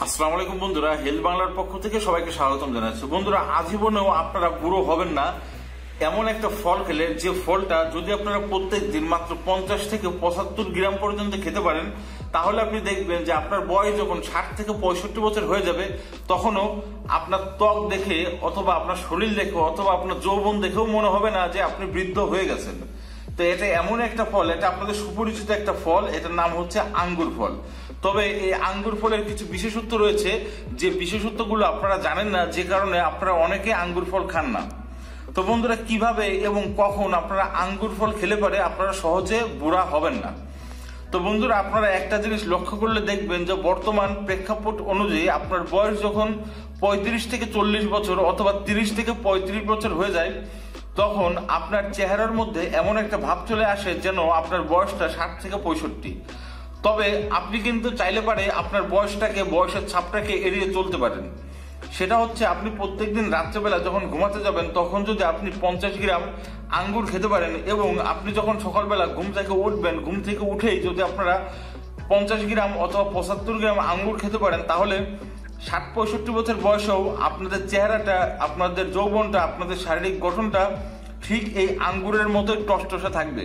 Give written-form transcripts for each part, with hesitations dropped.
আসসালামু আলাইকুম বন্ধুরা, হেলথ বাংলার পক্ষ থেকে সবাইকে স্বাগতম জানাচ্ছি। বন্ধুরা, আজীবনেও আপনারা বুড়ো হবেন না এমন একটা ফল খেলে, যে ফলটা যদি আপনারা প্রত্যেক দিন মাত্র 50 থেকে 75 গ্রাম পর্যন্ত খেতে পারেন, তাহলে আপনি দেখবেন যে আপনার বয়স যখন 60 থেকে 65 বছর হয়ে যাবে, তখনও আপনার ত্বক দেখে অথবা আপনার শরীর দেখে অথবা আপনার যৌবন দেখেও মনে হবে না যে আপনি বৃদ্ধ হয়ে গেছেন। তো এটা এমন একটা ফল, এটা আপনাদের সুপরিচিত একটা ফল, এটার নাম হচ্ছে আঙ্গুর ফল। তবে এই আঙ্গুর ফলের কিছু বিশেষত্ব রয়েছে, যে বিশেষত্বগুলো আপনারা জানেন না, যে কারণে আপনারা অনেকে আঙ্গুর ফল খান না। তো বন্ধুরা, কিভাবে এবং কখন আপনারা আঙ্গুর ফল খেলে পারে আপনারা সহজে বুড়া হবেন না। তো বন্ধুরা, আপনারা একটা জিনিস লক্ষ্য করলে দেখবেন যে বর্তমান প্রেক্ষাপট অনুযায়ী আপনার বয়স যখন 35 থেকে 40 বছর অথবা 30 থেকে 35 বছর হয়ে যায়, তখন আপনার চেহারার মধ্যে এমন একটা ভাব চলে আসে যেন আপনার বয়সটা 60 থেকে 65। তবে আপনি কিন্তু চাইলে পারে আপনার বয়সের ছাপটাকে এড়িয়ে চলতে পারেন। সেটা হচ্ছে, আপনি প্রত্যেকদিন রাত্রেবেলা যখন ঘুমাতে যাবেন, তখন যদি আপনি 50 গ্রাম আঙ্গুর খেতে পারেন, এবং আপনি যখন সকালবেলা ঘুম থেকে উঠবেন, ঘুম থেকে উঠেই যদি আপনারা 50 গ্রাম অথবা 75 গ্রাম আঙ্গুর খেতে পারেন, তাহলে 60-65 বছর বয়সেও আপনাদের চেহারাটা, আপনাদের যৌবনটা, আপনাদের শারীরিক গঠনটা ঠিক এই আঙ্গুরের মতোই টসটসে থাকবে।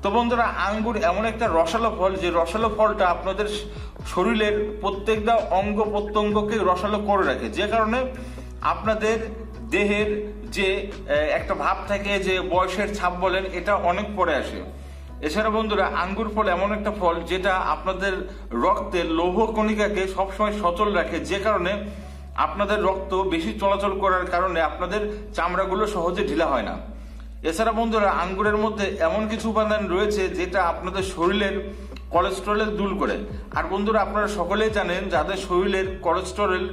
তো বন্ধুরা, আঙ্গুর এমন একটা রসালো ফল, যে রসালো ফলটা আপনাদের শরীরের প্রত্যেকটা অঙ্গ প্রত্যঙ্গকে রসালো করে রাখে, যে কারণে আপনাদের দেহের যে একটা ভাব থাকে, যে বয়সের ছাপ বলেন, এটা অনেক পরে আসে। এছাড়া বন্ধুরা, আঙ্গুর ফল এমন একটা ফল যেটা আপনাদের রক্তের লৌহ কণিকাকে সবসময় সচল রাখে, যে কারণে আপনাদের রক্ত বেশি চলাচল করার কারণে আপনাদের চামড়াগুলো সহজে ঢিলা হয় না। এছাড়া বন্ধুরা, আঙ্গুরের মধ্যে এমন কিছু উপাদান রয়েছে যেটা আপনাদের শরীরের কোলেস্টেরল দূর করে। আর বন্ধুরা, আপনারা সকলেই জানেন, যাদের শরীরের কোলেস্টেরল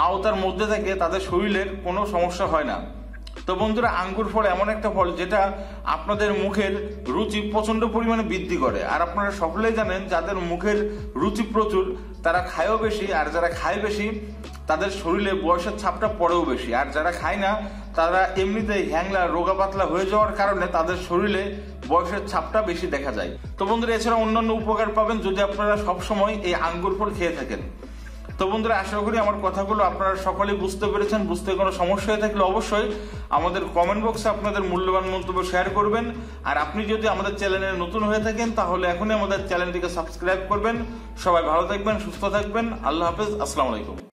আওতার মধ্যে থাকে তাদের শরীরের কোনো সমস্যা হয় না। তো বন্ধুরা, আঙ্গুর ফল এমন একটা ফল যেটা আপনাদের মুখের রুচি প্রচন্ড পরিমাণে বৃদ্ধি করে। আর আপনারা সকলেই জানেন, যাদের মুখের রুচি প্রচুর তারা খায়ও বেশি, আর যারা খায় বেশি তাদের শরীরে বয়সের ছাপটা পড়েও বেশি। আর যারা খায় না তারা এমনিতেই হ্যাংলা রোগা পাতলা হয়ে যাওয়ার কারণে তাদের শরীরে বয়সের ছাপটা বেশি দেখা যায়। তো বন্ধুরা, এছাড়া অন্যান্য উপকার পাবেন যদি আপনারা সবসময় এই আঙ্গুর ফল খেয়ে থাকেন। তো বন্ধুরা, আশা করি আমার কথাগুলো আপনারা সকলেই বুঝতে পেরেছেন। বুঝতে কোনো সমস্যা হয়ে থাকলে অবশ্যই আমাদের কমেন্ট বক্সে আপনাদের মূল্যবান মন্তব্য শেয়ার করবেন। আর আপনি যদি আমাদের চ্যানেলে নতুন হয়ে থাকেন, তাহলে এখনই আমাদের চ্যানেলটিকে সাবস্ক্রাইব করবেন। সবাই ভালো থাকবেন, সুস্থ থাকবেন। আল্লাহ হাফেজ, আসসালামু আলাইকুম।